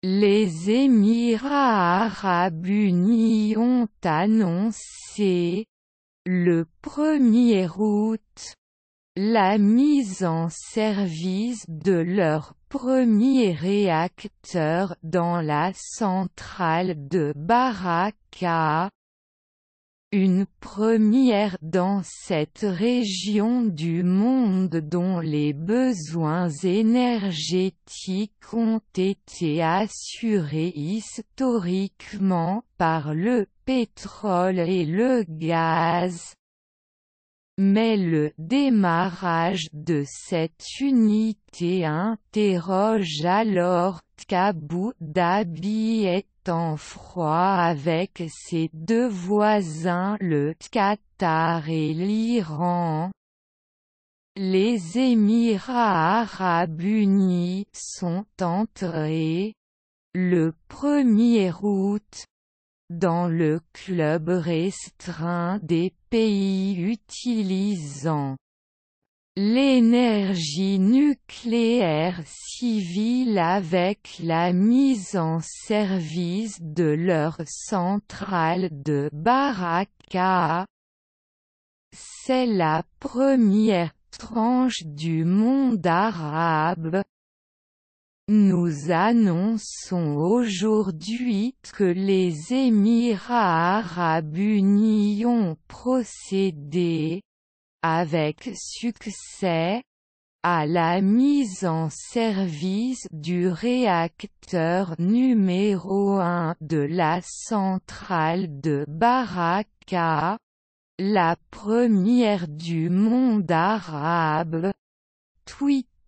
Les Émirats arabes unis ont annoncé, le 1er août, la mise en service de leur premier réacteur dans la centrale de Baraka, une première dans cette région du monde dont les besoins énergétiques ont été assurés historiquement par le pétrole et le gaz. Mais le démarrage de cette unité interroge alors qu'Abu Dhabi est en froid avec ses deux voisins le Qatar et l'Iran. Les Émirats arabes unis sont entrés, le 1er août, dans le club restreint des pays utilisant l'énergie nucléaire civile avec la mise en service de leur centrale de Baraka. C'est la première tranche du monde arabe. Nous annonçons aujourd'hui que les Émirats arabes unis ont procédé, avec succès, à la mise en service du réacteur numéro 1 de la centrale de Baraka, la première du monde arabe.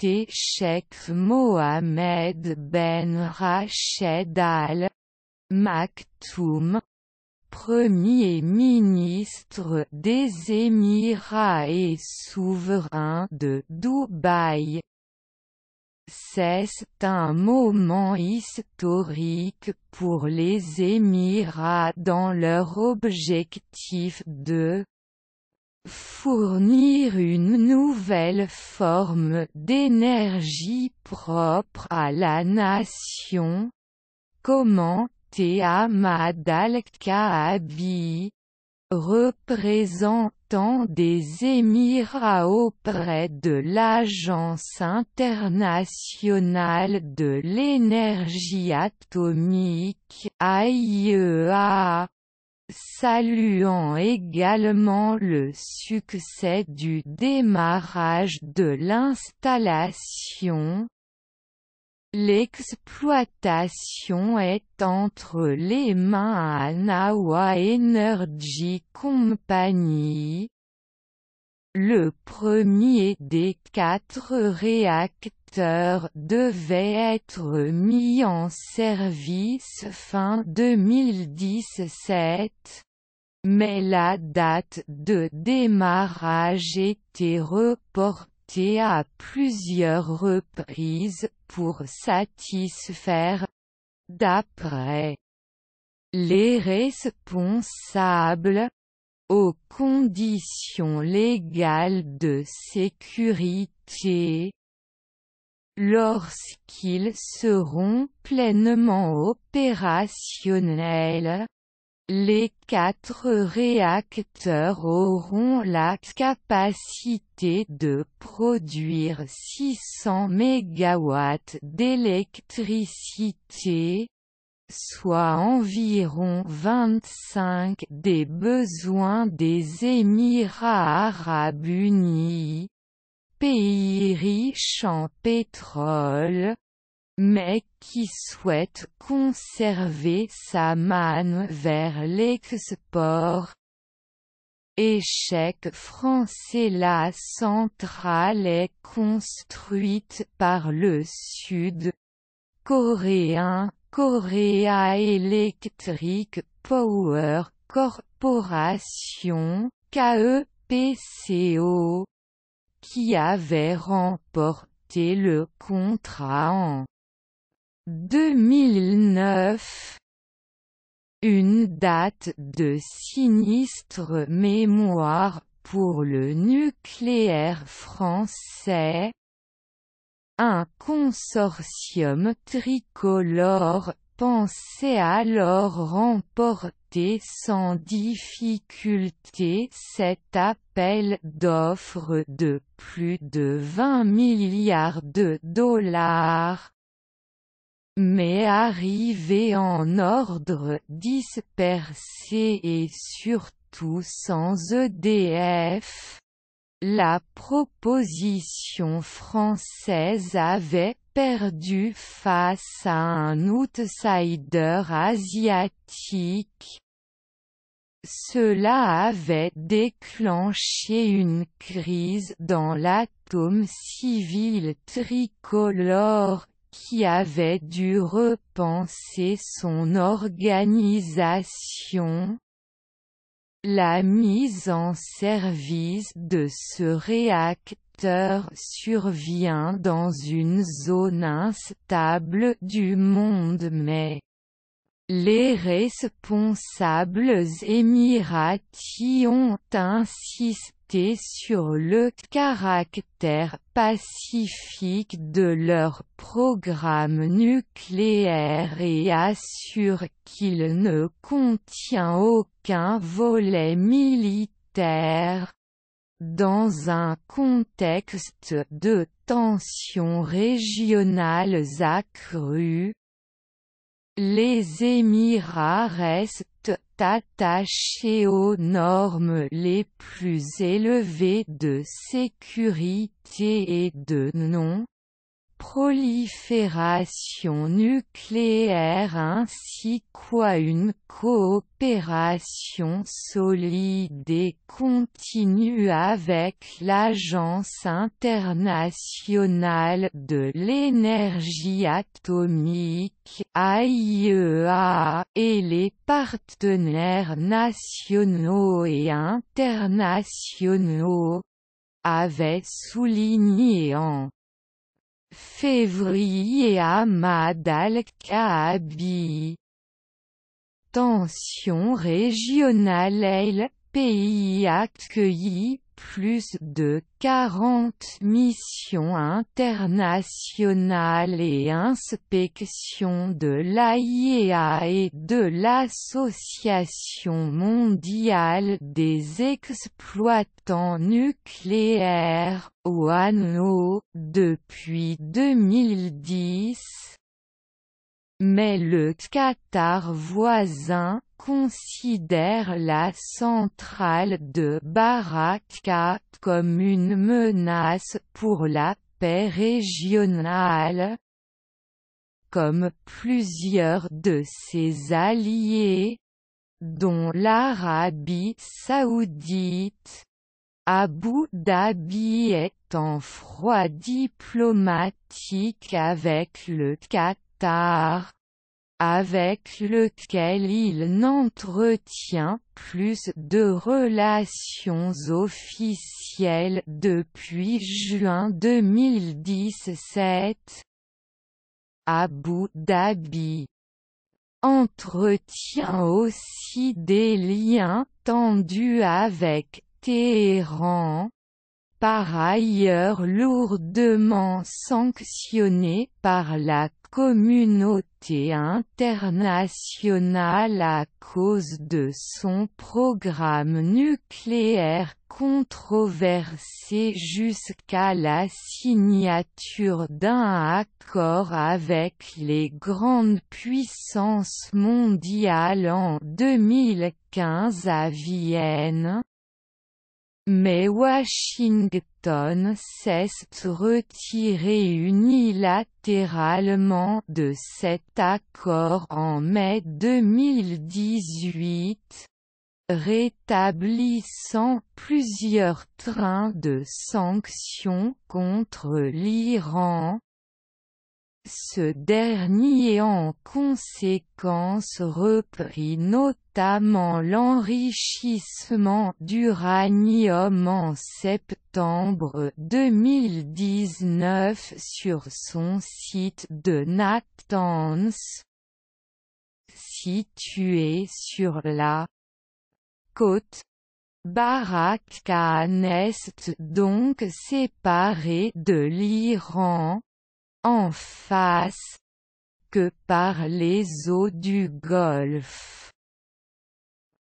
Cheikh Mohammed Ben Rached Al Maktoum, Premier ministre des Émirats et souverain de Dubaï. C'est un moment historique pour les Émirats dans leur objectif de fournir une nouvelle forme d'énergie propre à la nation, commentait Ahmad Al-Kaabi, représentant des Émirats auprès de l'Agence internationale de l'énergie atomique (AIEA). Saluant également le succès du démarrage de l'installation. L'exploitation est entre les mains à Nawa Energy Company. Le premier des 4 réacteurs devait être mis en service fin 2017, mais la date de démarrage était reportée à plusieurs reprises pour satisfaire, d'après les responsables, aux conditions légales de sécurité. Lorsqu'ils seront pleinement opérationnels, les 4 réacteurs auront la capacité de produire 600 MW d'électricité, soit environ 25 des besoins des Émirats arabes unis, pays riche en pétrole, mais qui souhaite conserver sa manne vers l'export. Échec français. La centrale est construite par le Sud-Coréen Korea Electric Power Corporation, KEPCO, qui avait remporté le contrat en 2009. Une date de sinistre mémoire pour le nucléaire français. Un consortium tricolore pensait alors remporter sans difficulté cet appel d'offres de plus de 20 milliards de dollars. Mais arrivé en ordre dispersé et surtout sans EDF, la proposition française avait perdu face à un outsider asiatique. Cela avait déclenché une crise dans l'atome civil tricolore, qui avait dû repenser son organisation. La mise en service de ce réacteur survient dans une zone instable du monde, mais les responsables émiratis ont insisté sur le caractère pacifique de leur programme nucléaire et assurent qu'il ne contient aucun volet militaire. Dans un contexte de tensions régionales accrues, les Émirats restent attachés aux normes les plus élevées de sécurité et de non-prolifération nucléaire ainsi qu'à une coopération solide et continue avec l'Agence internationale de l'énergie atomique (AIEA) et les partenaires nationaux et internationaux, avait souligné en février Ahmad Al-Kaabi. Tensions régionales. Le pays accueillit plus de 40 missions internationales et inspections de l'AIEA et de l'Association mondiale des exploitants nucléaires (WANO) depuis 2010. Mais le Qatar voisin considère la centrale de Baraka comme une menace pour la paix régionale. Comme plusieurs de ses alliés, dont l'Arabie saoudite, Abu Dhabi est en froid diplomatique avec le Qatar, avec lequel il n'entretient plus de relations officielles depuis juin 2017. Abu Dhabi entretient aussi des liens tendus avec Téhéran, par ailleurs lourdement sanctionné par la communauté internationale à cause de son programme nucléaire controversé jusqu'à la signature d'un accord avec les grandes puissances mondiales en 2015 à Vienne. Mais Washington s'est retiré unilatéralement de cet accord en mai 2018, rétablissant plusieurs trains de sanctions contre l'Iran. Ce dernier en conséquence reprit notamment l'enrichissement d'uranium en septembre 2019 sur son site de Natanz, situé sur la côte. Baraka est donc séparé de l'Iran. en face, que par les eaux du Golfe.